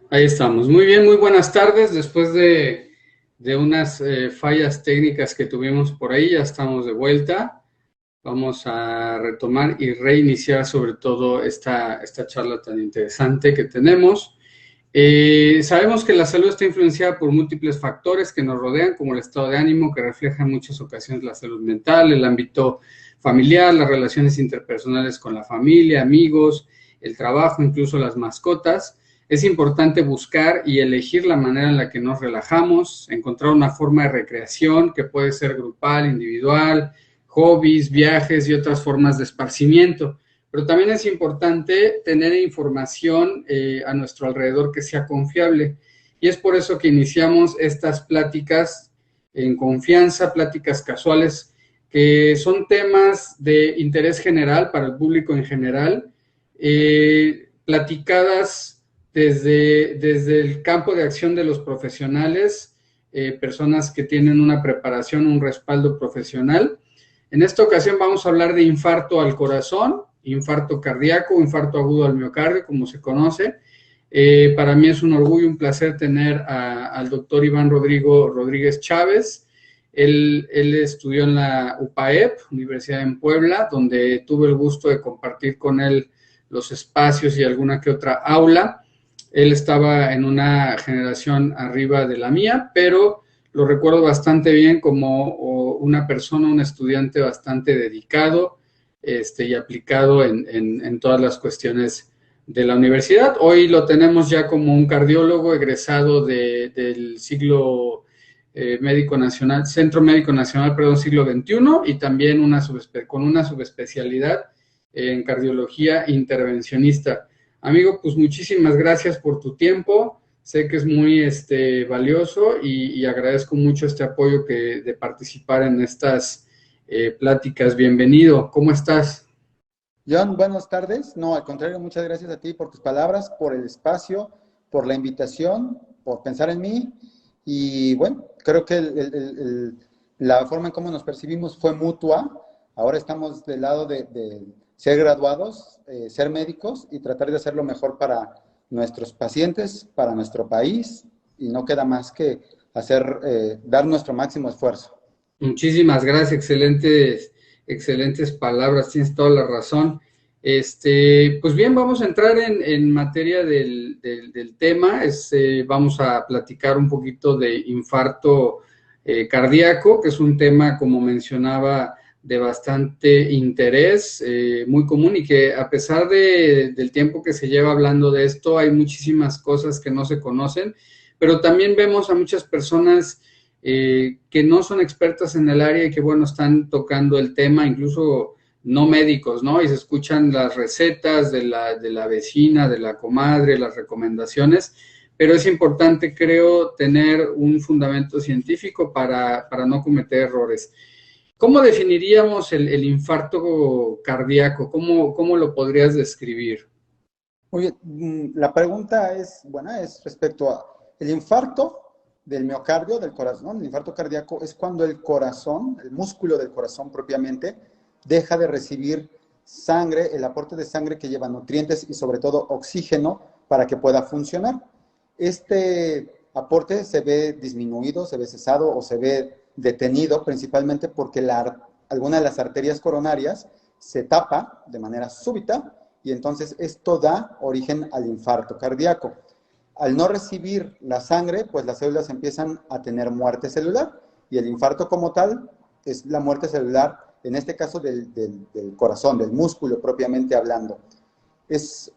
Ahí estamos. Muy bien, muy buenas tardes. Después de unas fallas técnicas que tuvimos por ahí, ya estamos de vuelta. Vamos a retomar y reiniciar sobre todo esta charla tan interesante que tenemos. Sabemos que la salud está influenciada por múltiples factores que nos rodean, como el estado de ánimo, que refleja en muchas ocasiones la salud mental, el ámbito familiar, las relaciones interpersonales con la familia, amigos, el trabajo, incluso las mascotas. Es importante buscar y elegir la manera en la que nos relajamos, encontrar una forma de recreación que puede ser grupal, individual, hobbies, viajes y otras formas de esparcimiento. Pero también es importante tener información a nuestro alrededor que sea confiable. Y es por eso que iniciamos estas pláticas en confianza, pláticas casuales, que son temas de interés general para el público en general, platicadas desde el campo de acción de los profesionales, personas que tienen una preparación, un respaldo profesional. En esta ocasión vamos a hablar de infarto al corazón, infarto cardíaco, infarto agudo al miocardio, como se conoce. Para mí es un orgullo, un placer tener al doctor Iván Rodrigo Rodríguez Chávez. Él estudió en la UPAEP, Universidad en Puebla, donde tuve el gusto de compartir con él los espacios y alguna que otra aula. Él estaba en una generación arriba de la mía, pero lo recuerdo bastante bien como una persona, un estudiante bastante dedicado y aplicado en todas las cuestiones de la universidad. Hoy lo tenemos ya como un cardiólogo egresado del siglo médico nacional, Centro Médico Nacional, perdón, siglo XXI, y también con una subespecialidad en cardiología intervencionista. Amigo, pues muchísimas gracias por tu tiempo. Sé que es muy valioso y agradezco mucho este apoyo de participar en estas pláticas. Bienvenido, ¿cómo estás? John, buenas tardes. No, al contrario, muchas gracias a ti por tus palabras, por el espacio, por la invitación, por pensar en mí. Y bueno, creo que la forma en cómo nos percibimos fue mutua. Ahora estamos del lado de ser graduados, ser médicos y tratar de hacer lo mejor para nuestros pacientes, para nuestro país. Y no queda más que dar nuestro máximo esfuerzo. Muchísimas gracias, excelentes palabras, tienes toda la razón. Pues bien, vamos a entrar en materia del tema. Vamos a platicar un poquito de infarto cardíaco, que es un tema, como mencionaba, de bastante interés, muy común y que a pesar del tiempo que se lleva hablando de esto, hay muchísimas cosas que no se conocen, pero también vemos a muchas personas que no son expertas en el área y que, bueno, están tocando el tema, incluso no médicos, ¿no? Y se escuchan las recetas de la vecina, de la comadre, las recomendaciones, pero es importante, creo, tener un fundamento científico para no cometer errores. ¿Cómo definiríamos el infarto cardíaco? ¿Cómo lo podrías describir? Oye, la pregunta es, buena, es respecto a el infarto del miocardio, del corazón. El infarto cardíaco es cuando el corazón, el músculo del corazón propiamente, deja de recibir sangre, el aporte de sangre que lleva nutrientes y sobre todo oxígeno para que pueda funcionar. Este aporte se ve disminuido, se ve cesado o se ve detenido principalmente porque alguna de las arterias coronarias se tapa de manera súbita y entonces esto da origen al infarto cardíaco. Al no recibir la sangre, pues las células empiezan a tener muerte celular y el infarto como tal es la muerte celular, en este caso del corazón, del músculo propiamente hablando.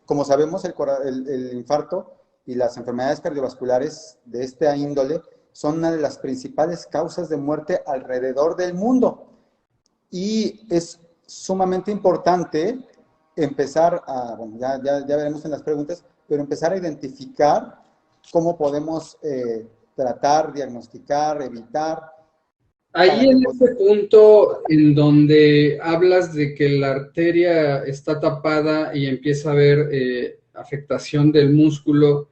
Como sabemos, el infarto y las enfermedades cardiovasculares de esta índole son una de las principales causas de muerte alrededor del mundo. Y es sumamente importante empezar bueno, ya veremos en las preguntas, pero empezar a identificar cómo podemos tratar, diagnosticar, evitar, Ahí para que en ese punto en donde hablas de que la arteria está tapada y empieza a haber afectación del músculo,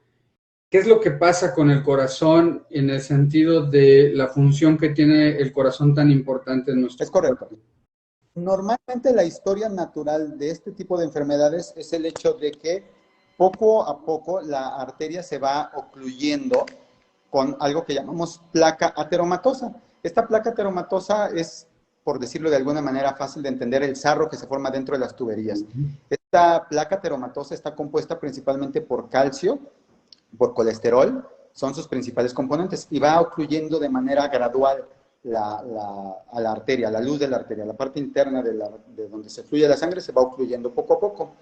¿qué es lo que pasa con el corazón en el sentido de la función que tiene el corazón tan importante en nuestro es correcto. cuerpo? Normalmente la historia natural de este tipo de enfermedades es el hecho de que poco a poco la arteria se va ocluyendo con algo que llamamos placa ateromatosa. Esta placa ateromatosa es, por decirlo de alguna manera fácil de entender, el sarro que se forma dentro de las tuberías. Esta placa ateromatosa está compuesta principalmente por calcio, por colesterol, son sus principales componentes, y va ocluyendo de manera gradual a la arteria, la luz de la arteria, la parte interna de donde se fluye la sangre se va ocluyendo poco a poco.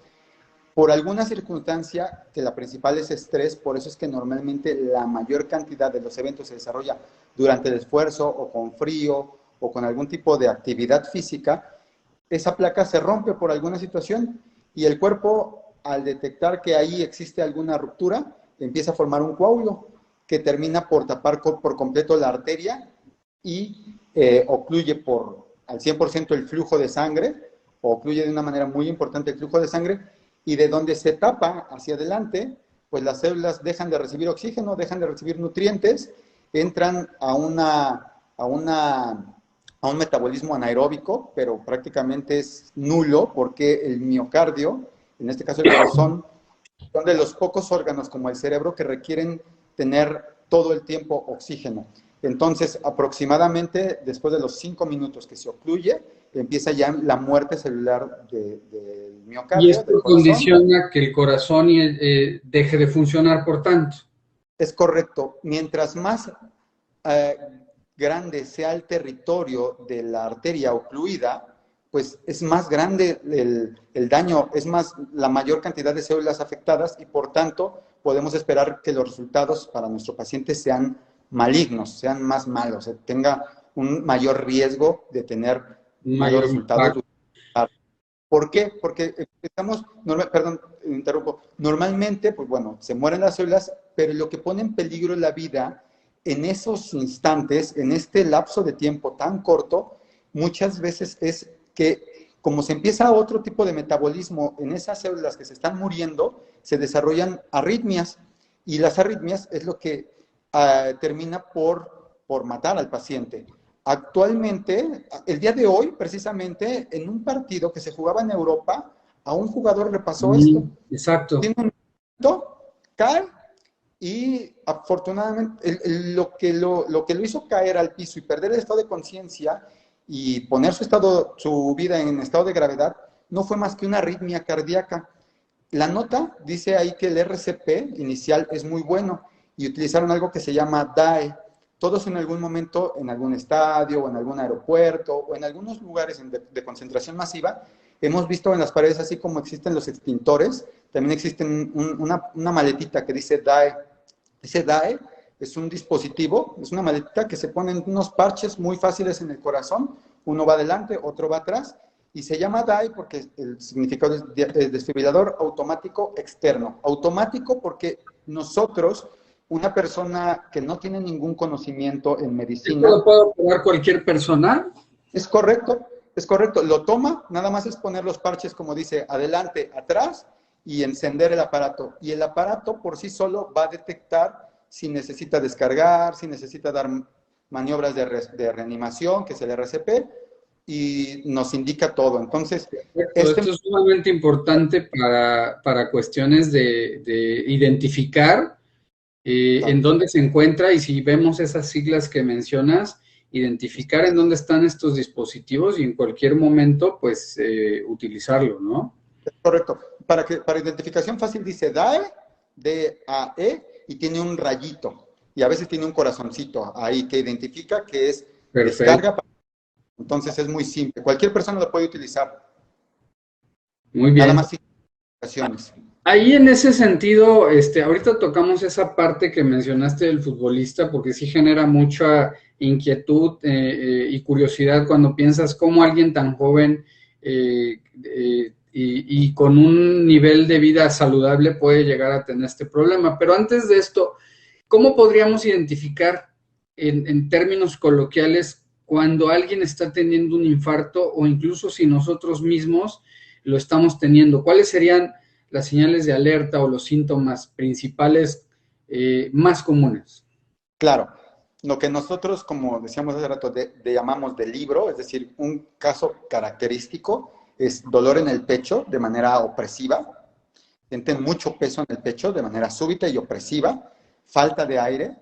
Por alguna circunstancia, que la principal es estrés, por eso es que normalmente la mayor cantidad de los eventos se desarrolla durante el esfuerzo o con frío o con algún tipo de actividad física, esa placa se rompe por alguna situación y el cuerpo, al detectar que ahí existe alguna ruptura, empieza a formar un coágulo que termina por tapar por completo la arteria y ocluye al 100% el flujo de sangre, o ocluye de una manera muy importante el flujo de sangre, y de donde se tapa hacia adelante, pues las células dejan de recibir oxígeno, dejan de recibir nutrientes, entran a un metabolismo anaeróbico, pero prácticamente es nulo porque el miocardio, en este caso el corazón, son de los pocos órganos como el cerebro que requieren tener todo el tiempo oxígeno. Entonces, aproximadamente después de los 5 minutos que se ocluye, empieza ya la muerte celular del miocardio. Y esto condiciona que el corazón deje de funcionar, por tanto. Es correcto. Mientras más grande sea el territorio de la arteria ocluida, pues es más grande el daño, es más la mayor cantidad de células afectadas y por tanto podemos esperar que los resultados para nuestro paciente sean malignos, sean más malos, tenga un mayor riesgo de tener malos resultados. ¿Por qué? Porque interrumpo, normalmente, pues bueno, se mueren las células, pero lo que pone en peligro la vida en esos instantes, en este lapso de tiempo tan corto, muchas veces es que como se empieza otro tipo de metabolismo en esas células que se están muriendo, se desarrollan arritmias, y las arritmias es lo que termina por matar al paciente. Actualmente, el día de hoy, precisamente, en un partido que se jugaba en Europa, a un jugador le pasó esto. Exacto. Tiene un momento, cae, y afortunadamente lo que lo hizo caer al piso y perder el estado de conciencia y poner su vida en estado de gravedad, no fue más que una arritmia cardíaca. La nota dice ahí que el RCP inicial es muy bueno y utilizaron algo que se llama DAE. Todos en algún momento, en algún estadio o en algún aeropuerto o en algunos lugares de concentración masiva, hemos visto en las paredes, así como existen los extintores, también existe una maletita que dice DAE. Ese DAE es un dispositivo, es una maletita que se ponen unos parches muy fáciles en el corazón, uno va adelante, otro va atrás, y se llama DAE porque el significado es desfibrilador automático externo. Automático porque nosotros, una persona que no tiene ningún conocimiento en medicina... ¿Lo puede operar cualquier persona? Es correcto, lo toma, nada más es poner los parches, como dice, adelante, atrás, y encender el aparato. Y el aparato por sí solo va a detectar si necesita descargar, si necesita dar maniobras de reanimación, que es el RCP, y nos indica todo. Entonces, esto es sumamente importante para cuestiones de identificar en dónde se encuentra, y si vemos esas siglas que mencionas, identificar en dónde están estos dispositivos y en cualquier momento, pues, utilizarlo, ¿no? Correcto. Para identificación fácil dice DAE, D-A-E, y tiene un rayito. Y a veces tiene un corazoncito ahí que identifica que es descarga. Entonces es muy simple. Cualquier persona lo puede utilizar. Muy bien. Nada más indicaciones. Ahí en ese sentido, ahorita tocamos esa parte que mencionaste del futbolista, porque sí genera mucha inquietud y curiosidad cuando piensas cómo alguien tan joven y con un nivel de vida saludable puede llegar a tener este problema. Pero antes de esto, ¿cómo podríamos identificar en términos coloquiales cuando alguien está teniendo un infarto, o incluso si nosotros mismos lo estamos teniendo? ¿Cuáles serían las señales de alerta o los síntomas principales más comunes? Claro, lo que nosotros, como decíamos hace rato, llamamos de libro, es decir, un caso característico es dolor en el pecho de manera opresiva, sienten mucho peso en el pecho de manera súbita y opresiva, falta de aire,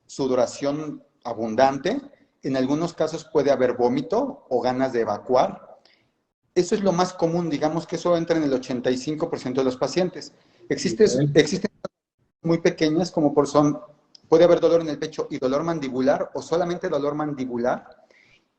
sudoración abundante, en algunos casos puede haber vómito o ganas de evacuar. Eso es lo más común, digamos que eso entra en el 85% de los pacientes. Existen muy pequeñas como puede haber dolor en el pecho y dolor mandibular o solamente dolor mandibular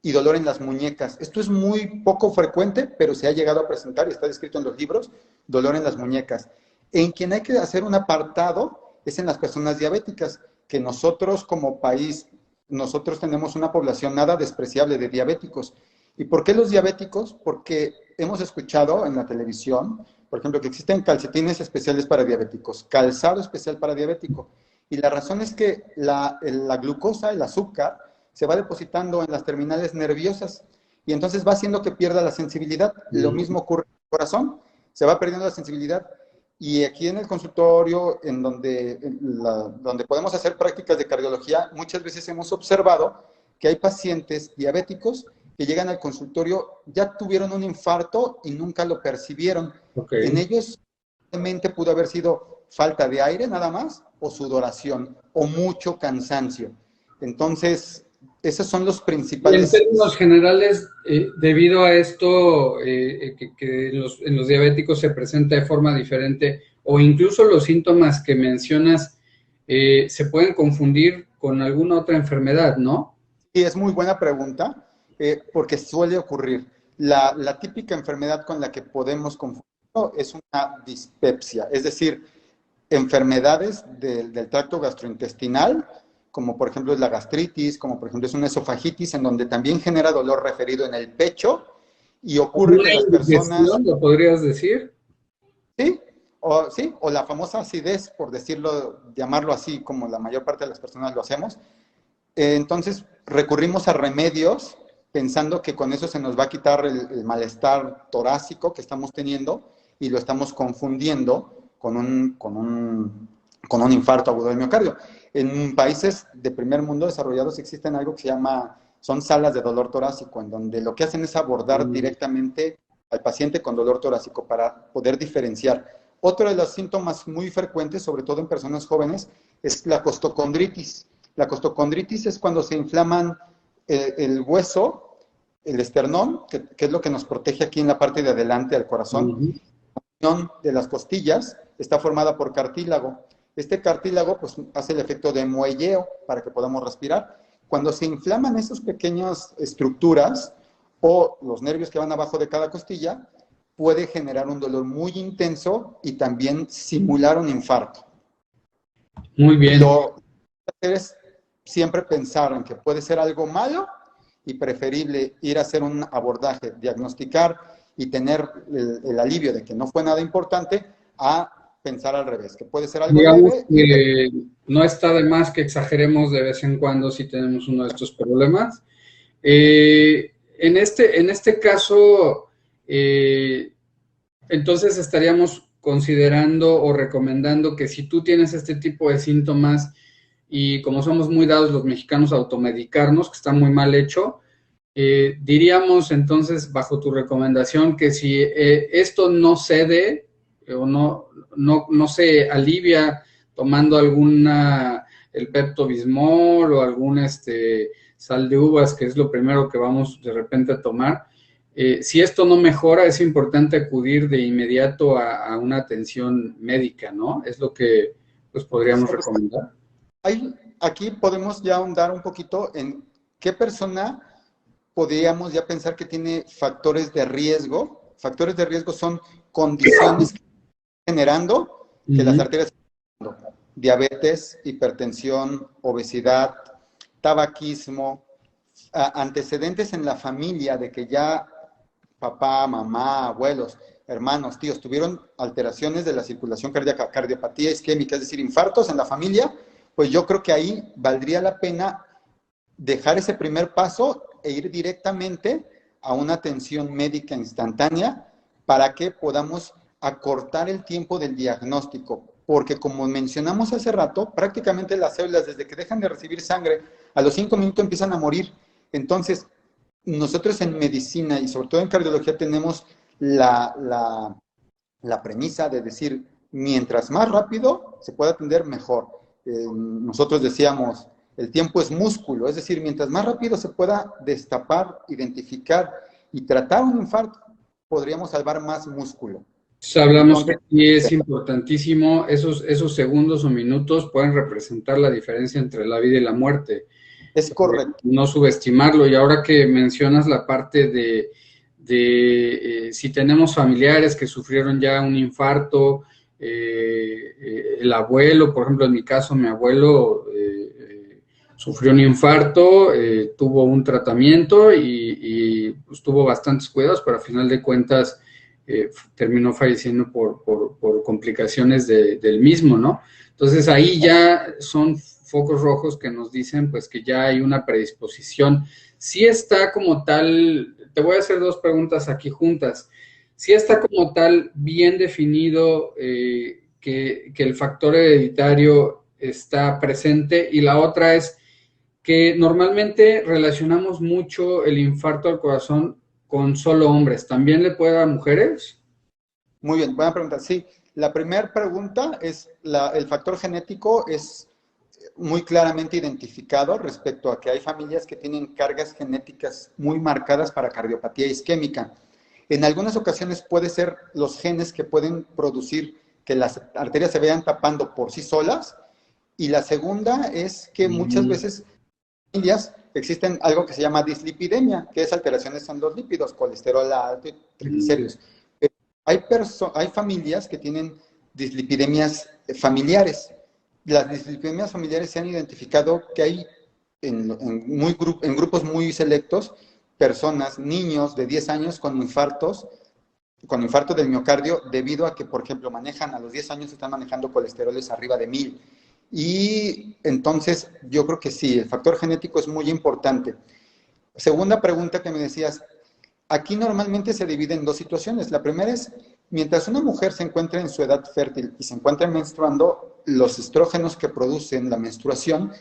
y dolor en las muñecas. Esto es muy poco frecuente, pero se ha llegado a presentar y está descrito en los libros, dolor en las muñecas. En quien hay que hacer un apartado es en las personas diabéticas, que nosotros como país, nosotros tenemos una población nada despreciable de diabéticos. ¿Y por qué los diabéticos? Porque hemos escuchado en la televisión, por ejemplo, que existen calcetines especiales para diabéticos, calzado especial para diabético. Y la razón es que la glucosa, el azúcar, se va depositando en las terminales nerviosas y entonces va haciendo que pierda la sensibilidad. Lo mismo ocurre en el corazón, se va perdiendo la sensibilidad. Y aquí en el consultorio, donde podemos hacer prácticas de cardiología, muchas veces hemos observado que hay pacientes diabéticos que llegan al consultorio, ya tuvieron un infarto y nunca lo percibieron. Okay. En ellos realmente pudo haber sido falta de aire nada más, o sudoración, o mucho cansancio. Entonces, esos son los principales. Y en términos generales, debido a esto, que en los diabéticos se presenta de forma diferente, o incluso los síntomas que mencionas, se pueden confundir con alguna otra enfermedad, ¿no? Sí, es muy buena pregunta, porque suele ocurrir. La típica enfermedad con la que podemos confundirlo es una dispepsia, es decir, enfermedades del tracto gastrointestinal, como por ejemplo es la gastritis, como por ejemplo es una esofagitis, en donde también genera dolor referido en el pecho, y ocurre que las personas... ¿Lo podrías decir? Sí, o la famosa acidez, por decirlo, llamarlo así, como la mayor parte de las personas lo hacemos. Entonces recurrimos a remedios pensando que con eso se nos va a quitar el malestar torácico que estamos teniendo y lo estamos confundiendo con un infarto agudo del miocardio. En países de primer mundo desarrollados existen algo que se llama, son salas de dolor torácico, en donde lo que hacen es abordar directamente al paciente con dolor torácico para poder diferenciar. Otro de los síntomas muy frecuentes, sobre todo en personas jóvenes, es la costocondritis. La costocondritis es cuando se inflaman el hueso, el esternón, que es lo que nos protege aquí en la parte de adelante del corazón. La unión de las costillas está formada por cartílago. Este cartílago pues, hace el efecto de muelleo para que podamos respirar. Cuando se inflaman esas pequeñas estructuras o los nervios que van abajo de cada costilla, puede generar un dolor muy intenso y también simular un infarto. Muy bien. Lo que hacer es siempre pensar en que puede ser algo malo y preferible ir a hacer un abordaje, diagnosticar y tener el alivio de que no fue nada importante, a pensar al revés, que puede ser algo leve. Que no está de más que exageremos de vez en cuando si tenemos uno de estos problemas. En este caso, entonces estaríamos considerando o recomendando que si tú tienes este tipo de síntomas y como somos muy dados los mexicanos a automedicarnos, que está muy mal hecho, diríamos entonces, bajo tu recomendación, que si esto no cede o no se alivia tomando el Pepto-Bismol o algún sal de uvas, que es lo primero que vamos de repente a tomar, si esto no mejora, es importante acudir de inmediato a una atención médica, ¿no? Es lo que pues podríamos recomendar. Aquí podemos ya ahondar un poquito en qué persona podríamos ya pensar que tiene factores de riesgo. Factores de riesgo son condiciones que están generando que las arterias estén generando. Diabetes, hipertensión, obesidad, tabaquismo, antecedentes en la familia de que ya papá, mamá, abuelos, hermanos, tíos tuvieron alteraciones de la circulación cardíaca, cardiopatía isquémica, es decir, infartos en la familia, pues yo creo que ahí valdría la pena dejar ese primer paso e ir directamente a una atención médica instantánea para que podamos acortar el tiempo del diagnóstico. Porque como mencionamos hace rato, prácticamente las células desde que dejan de recibir sangre, a los 5 minutos empiezan a morir. Entonces, nosotros en medicina y sobre todo en cardiología tenemos la premisa de decir, mientras más rápido se pueda atender, mejor. Nosotros decíamos, el tiempo es músculo, es decir, mientras más rápido se pueda destapar, identificar y tratar un infarto, podríamos salvar más músculo. Hablamos que Entonces, sí es importantísimo, esos segundos o minutos pueden representar la diferencia entre la vida y la muerte. es correcto. No subestimarlo. Y ahora que mencionas la parte si tenemos familiares que sufrieron ya un infarto, el abuelo, por ejemplo, en mi caso, mi abuelo sufrió un infarto, tuvo un tratamiento y pues, tuvo bastantes cuidados, pero a final de cuentas terminó falleciendo por complicaciones del mismo, ¿no? Entonces ahí ya son focos rojos que nos dicen pues que ya hay una predisposición. Sí está como tal, te voy a hacer dos preguntas aquí juntas. Sí está como tal bien definido que el factor hereditario está presente, y la otra es que normalmente relacionamos mucho el infarto al corazón con solo hombres. ¿También le puede dar a mujeres? Muy bien, buena pregunta. Sí, la primera pregunta es, el factor genético es muy claramente identificado respecto a que hay familias que tienen cargas genéticas muy marcadas para cardiopatía isquémica. En algunas ocasiones puede ser los genes que pueden producir que las arterias se vayan tapando por sí solas, y la segunda es que muchas veces en familias existen algo que se llama dislipidemia, que es alteraciones en los lípidos, colesterol alto y triglicéridos. Hay familias que tienen dislipidemias familiares. Las dislipidemias familiares se han identificado que hay en grupos muy selectos personas, niños de 10 años con infarto del miocardio, debido a que, por ejemplo, a los 10 años están manejando colesteroles arriba de 1000. Y entonces yo creo que sí, el factor genético es muy importante. Segunda pregunta que me decías, aquí normalmente se divide en dos situaciones. La primera es, mientras una mujer se encuentra en su edad fértil y se encuentra menstruando, los estrógenos que producen la menstruación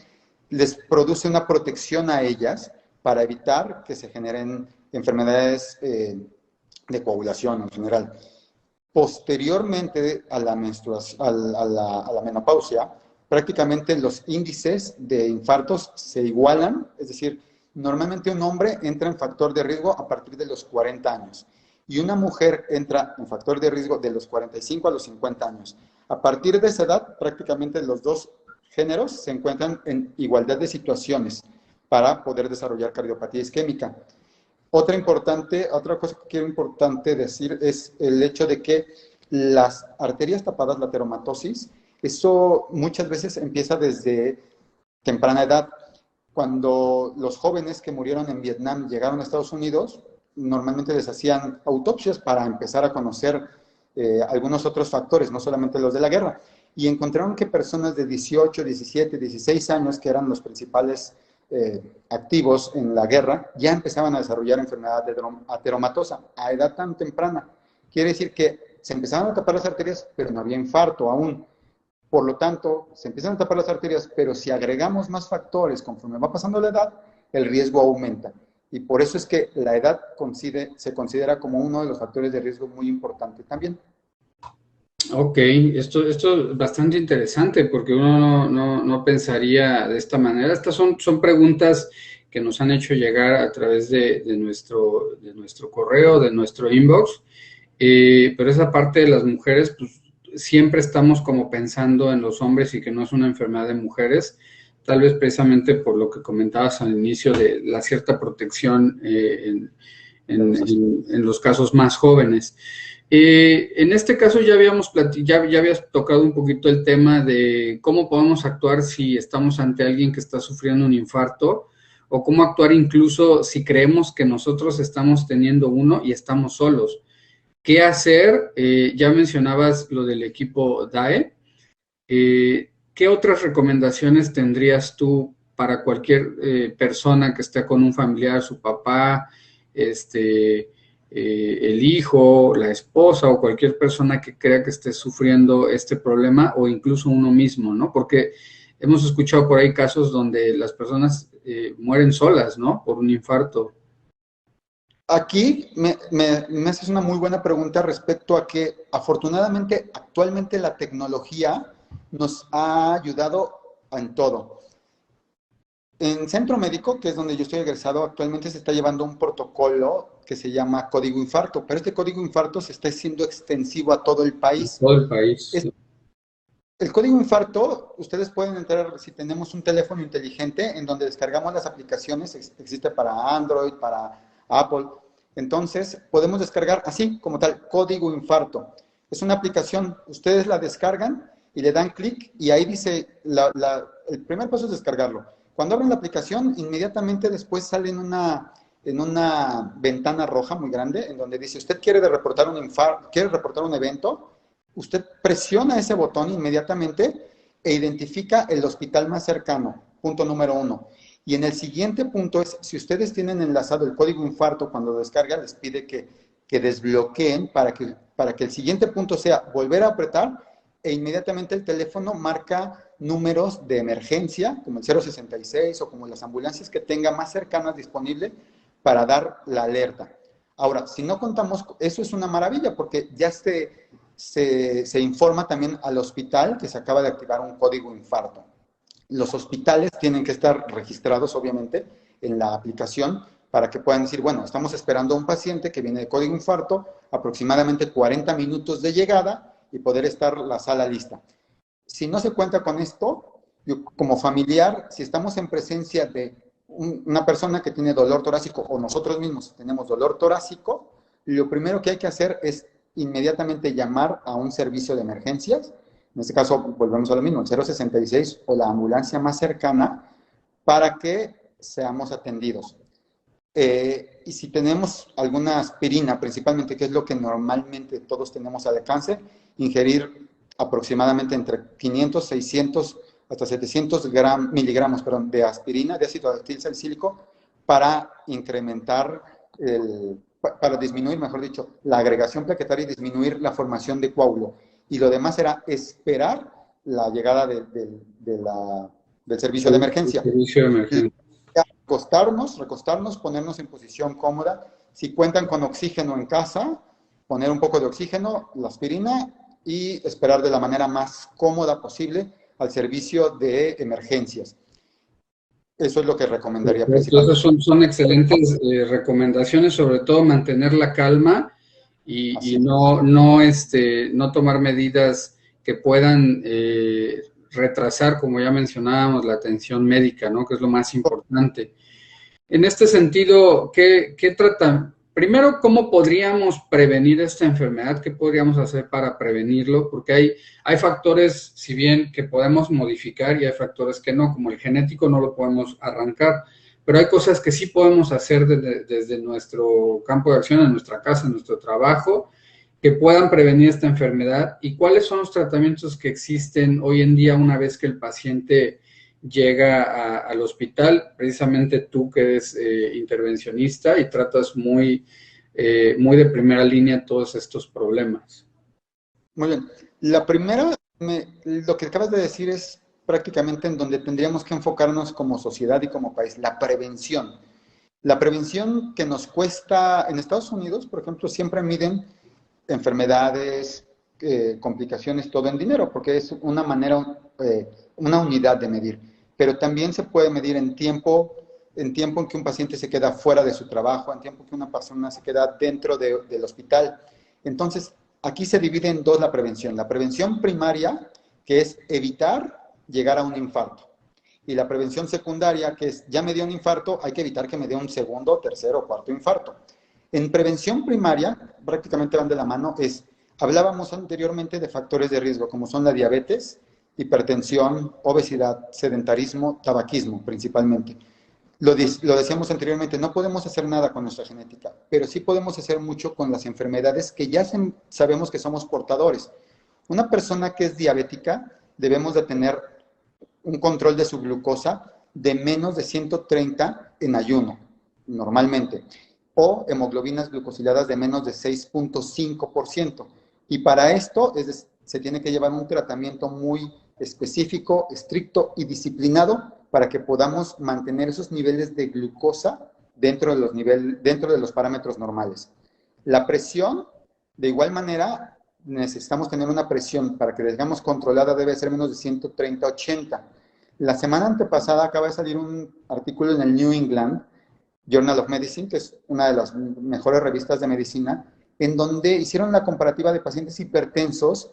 les produce una protección a ellas para evitar que se generen enfermedades de coagulación en general. Posteriormente a la menopausia, prácticamente los índices de infartos se igualan, es decir, normalmente un hombre entra en factor de riesgo a partir de los 40 años y una mujer entra en factor de riesgo de los 45 a los 50 años. A partir de esa edad, prácticamente los dos géneros se encuentran en igualdad de situaciones para poder desarrollar cardiopatía isquémica. Otra cosa que quiero importante decir es el hecho de que las arterias tapadas, la ateromatosis, eso muchas veces empieza desde temprana edad. Cuando los jóvenes que murieron en Vietnam llegaron a Estados Unidos, normalmente les hacían autopsias para empezar a conocer algunos otros factores, no solamente los de la guerra. Y encontraron que personas de 18, 17, 16 años, que eran los principales activos en la guerra, ya empezaban a desarrollar enfermedad ateromatosa a edad tan temprana. Quiere decir que se empezaban a tapar las arterias, pero no había infarto aún. Por lo tanto, se empiezan a tapar las arterias, pero si agregamos más factores conforme va pasando la edad, el riesgo aumenta. Y por eso es que la edad se considera como uno de los factores de riesgo muy importante también. Ok, esto es bastante interesante porque uno no pensaría de esta manera. Estas son preguntas que nos han hecho llegar a través de nuestro correo, de nuestro inbox, pero esa parte de las mujeres, pues siempre estamos como pensando en los hombres y que no es una enfermedad de mujeres, tal vez precisamente por lo que comentabas al inicio de la cierta protección en los casos más jóvenes. En este caso ya habías tocado un poquito el tema de cómo podemos actuar si estamos ante alguien que está sufriendo un infarto, o cómo actuar incluso si creemos que nosotros estamos teniendo uno y estamos solos. ¿Qué hacer? Ya mencionabas lo del equipo DAE. ¿Qué otras recomendaciones tendrías tú para cualquier persona que esté con un familiar, su papá, el hijo, la esposa o cualquier persona que crea que esté sufriendo este problema, o incluso uno mismo, ¿no? Porque hemos escuchado por ahí casos donde las personas mueren solas, ¿no? Por un infarto. Aquí me haces una muy buena pregunta respecto a que afortunadamente actualmente la tecnología nos ha ayudado en todo. En Centro Médico, que es donde yo estoy egresado, actualmente se está llevando un protocolo que se llama Código Infarto, pero este Código Infarto se está haciendo extensivo a todo el En país. todo el país. Es- el Código Infarto, ustedes pueden entrar si tenemos un teléfono inteligente en donde descargamos las aplicaciones, existe para Android, para Apple. Entonces, podemos descargar así como tal, Código Infarto. Es una aplicación, ustedes la descargan y le dan clic y ahí dice, el primer paso es descargarlo. Cuando abren la aplicación, inmediatamente después sale en una ventana roja muy grande en donde dice, usted quiere reportar un infarto, quiere reportar un evento, usted presiona ese botón inmediatamente e identifica el hospital más cercano, punto número 1. Y en el siguiente punto es, si ustedes tienen enlazado el código infarto, cuando lo descargan, les pide que desbloqueen para que el siguiente punto sea volver a apretar e inmediatamente el teléfono marca números de emergencia, como el 066 o como las ambulancias que tenga más cercanas disponible para dar la alerta. Ahora, si no contamos, eso es una maravilla porque ya se informa también al hospital que se acaba de activar un código infarto. Los hospitales tienen que estar registrados, obviamente, en la aplicación para que puedan decir, bueno, estamos esperando a un paciente que viene de código infarto, aproximadamente 40 minutos de llegada y poder estar la sala lista. Si no se cuenta con esto, yo, como familiar, si estamos en presencia de una persona que tiene dolor torácico o nosotros mismos tenemos dolor torácico, lo primero que hay que hacer es inmediatamente llamar a un servicio de emergencias. En este caso, volvemos a lo mismo, el 066 o la ambulancia más cercana para que seamos atendidos. Y si tenemos alguna aspirina, principalmente, que es lo que normalmente todos tenemos al alcance, ingerir aproximadamente entre 500, 600 hasta 700 miligramos de aspirina, de ácido acetilsalicílico, para incrementar, para disminuir, mejor dicho, la agregación plaquetaria y disminuir la formación de coágulo. Y lo demás era esperar la llegada del servicio de emergencia. Servicio de emergencia. Recostarnos, ponernos en posición cómoda. Si cuentan con oxígeno en casa, poner un poco de oxígeno, la aspirina y esperar de la manera más cómoda posible al servicio de emergencias. Eso es lo que recomendaría principalmente. Entonces son excelentes recomendaciones, sobre todo mantener la calma y no tomar medidas que puedan retrasar, como ya mencionábamos, la atención médica, ¿no? Que es lo más importante. En este sentido, ¿qué tratan? Primero, ¿cómo podríamos prevenir esta enfermedad? ¿Qué podríamos hacer para prevenirlo? Porque hay factores, si bien que podemos modificar y hay factores que no, como el genético no lo podemos arrancar, pero hay cosas que sí podemos hacer desde nuestro campo de acción, en nuestra casa, en nuestro trabajo, que puedan prevenir esta enfermedad. ¿Y cuáles son los tratamientos que existen hoy en día una vez que el paciente llega al hospital? Precisamente tú que eres intervencionista y tratas muy de primera línea todos estos problemas. Muy bien. La primera, lo que acabas de decir es prácticamente en donde tendríamos que enfocarnos como sociedad y como país, la prevención. La prevención que nos cuesta, en Estados Unidos, por ejemplo, siempre miden enfermedades, complicaciones, todo en dinero, porque es una manera, una unidad de medir. Pero también se puede medir en tiempo en que un paciente se queda fuera de su trabajo, en tiempo que una persona se queda dentro del hospital. Entonces, aquí se divide en dos la prevención. La prevención primaria, que es evitar llegar a un infarto. Y la prevención secundaria, que es, ya me dio un infarto, hay que evitar que me dé un segundo, tercero o cuarto infarto. En prevención primaria, prácticamente van de la mano, hablábamos anteriormente de factores de riesgo, como son la diabetes, hipertensión, obesidad, sedentarismo, tabaquismo principalmente. Lo decíamos anteriormente, no podemos hacer nada con nuestra genética, pero sí podemos hacer mucho con las enfermedades que ya sabemos que somos portadores. Una persona que es diabética, debemos de tener un control de su glucosa de menos de 130 en ayuno, normalmente, o hemoglobinas glucosiladas de menos de 6.5%. Y para esto se tiene que llevar un tratamiento muy específico, estricto y disciplinado para que podamos mantener esos niveles de glucosa dentro de los parámetros normales. La presión, de igual manera, necesitamos tener una presión para que la tengamos controlada, debe ser menos de 130/80. La semana antepasada acaba de salir un artículo en el New England Journal of Medicine, que es una de las mejores revistas de medicina, en donde hicieron la comparativa de pacientes hipertensos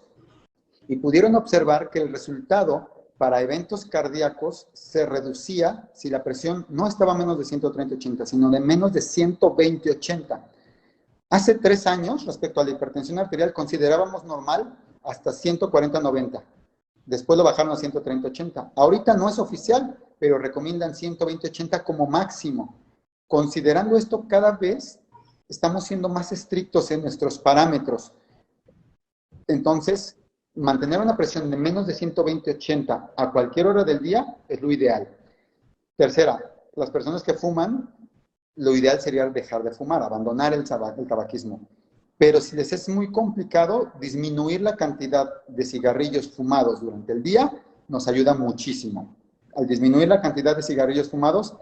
y pudieron observar que el resultado para eventos cardíacos se reducía si la presión no estaba menos de 130/80, sino de menos de 120/80. Hace 3 años, respecto a la hipertensión arterial, considerábamos normal hasta 140/90. Después lo bajaron a 130/80. Ahorita no es oficial, pero recomiendan 120/80 como máximo. Considerando esto, cada vez estamos siendo más estrictos en nuestros parámetros. Entonces, mantener una presión de menos de 120/80 a cualquier hora del día es lo ideal. Tercera, las personas que fuman, lo ideal sería dejar de fumar, abandonar el tabaquismo. Pero si les es muy complicado, disminuir la cantidad de cigarrillos fumados durante el día nos ayuda muchísimo. Al disminuir la cantidad de cigarrillos fumados,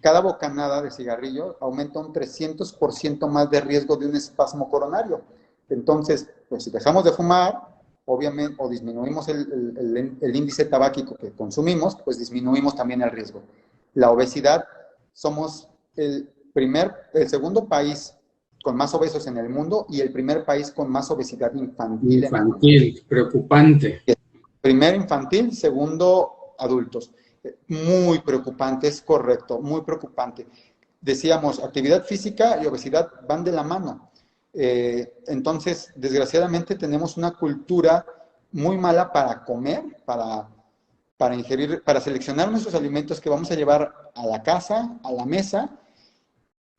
cada bocanada de cigarrillo aumenta un 300% más de riesgo de un espasmo coronario. Entonces, pues si dejamos de fumar, obviamente, o disminuimos el índice tabáquico que consumimos, pues disminuimos también el riesgo. La obesidad, somos el segundo país con más obesos en el mundo y el primer país con más obesidad infantil. Infantil, preocupante. Primero infantil, segundo adultos. Muy preocupante, es correcto, muy preocupante. Decíamos, actividad física y obesidad van de la mano. Entonces, desgraciadamente tenemos una cultura muy mala para comer, para ingerir, para seleccionar nuestros alimentos que vamos a llevar a la casa, a la mesa.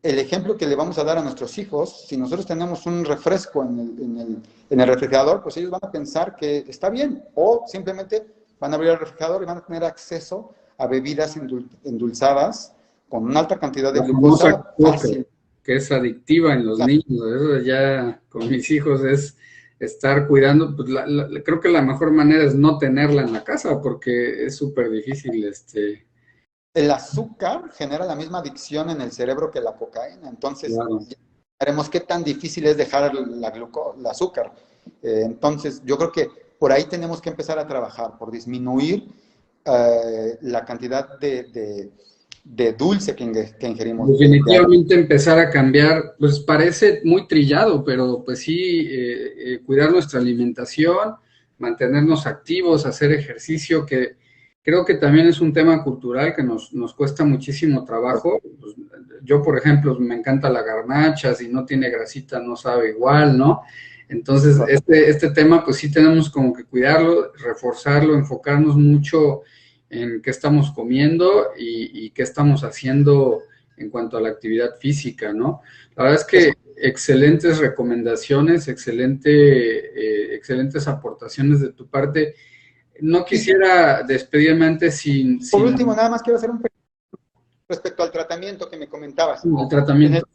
El ejemplo que le vamos a dar a nuestros hijos, si nosotros tenemos un refresco en el refrigerador, pues ellos van a pensar que está bien, o simplemente van a abrir el refrigerador y van a tener acceso a bebidas endulzadas con una alta cantidad de glucosa fácil. Que es adictiva en los niños. Eso ya con mis hijos es estar cuidando. Pues creo que la mejor manera es no tenerla en la casa porque es súper difícil. El azúcar genera la misma adicción en el cerebro que la cocaína. Entonces, claro, veremos qué tan difícil es dejar el azúcar. Entonces, yo creo que por ahí tenemos que empezar a trabajar, por disminuir la cantidad de dulce que ingerimos. Definitivamente empezar a cambiar, pues parece muy trillado, pero pues sí, cuidar nuestra alimentación, mantenernos activos, hacer ejercicio, que creo que también es un tema cultural que nos cuesta muchísimo trabajo. Pues, yo, por ejemplo, me encanta la garnacha, si no tiene grasita no sabe igual, ¿no? Entonces, este tema, pues sí tenemos como que cuidarlo, reforzarlo, enfocarnos mucho en qué estamos comiendo y qué estamos haciendo en cuanto a la actividad física, ¿no? La verdad es que excelentes recomendaciones, excelentes aportaciones de tu parte. No quisiera despedirme antes sin... Por último, nada más quiero hacer un respecto al tratamiento que me comentabas. El tratamiento.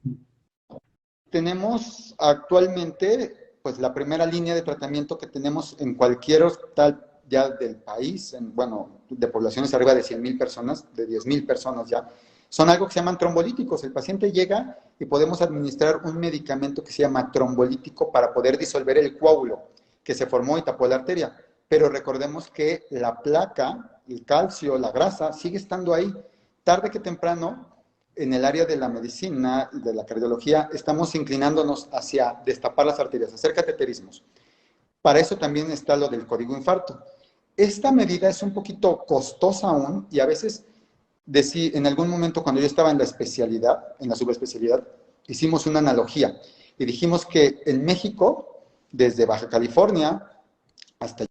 Tenemos actualmente, pues, la primera línea de tratamiento que tenemos en cualquier hospital ya del país, de poblaciones arriba de 100,000 personas, de 10,000 personas ya, son algo que se llaman trombolíticos. El paciente llega y podemos administrar un medicamento que se llama trombolítico para poder disolver el coágulo que se formó y tapó la arteria. Pero recordemos que la placa, el calcio, la grasa, sigue estando ahí. Tarde que temprano, en el área de la medicina, de la cardiología, estamos inclinándonos hacia destapar las arterias, hacer cateterismos. Para eso también está lo del código infarto. Esta medida es un poquito costosa aún y a veces, en algún momento cuando yo estaba en la especialidad, en la subespecialidad, hicimos una analogía y dijimos que en México, desde Baja California hasta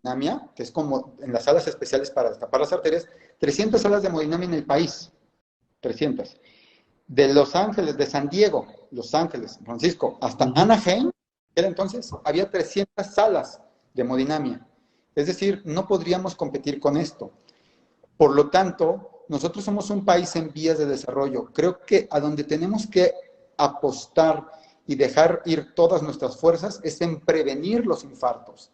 hemodinamia, que es como en las salas especiales para destapar las arterias, 300 salas de hemodinamia en el país, 300. De Los Ángeles, de San Diego, Los Ángeles, San Francisco, hasta Anaheim, era entonces, había 300 salas de hemodinamia. Es decir, no podríamos competir con esto. Por lo tanto, nosotros somos un país en vías de desarrollo. Creo que a donde tenemos que apostar y dejar ir todas nuestras fuerzas es en prevenir los infartos.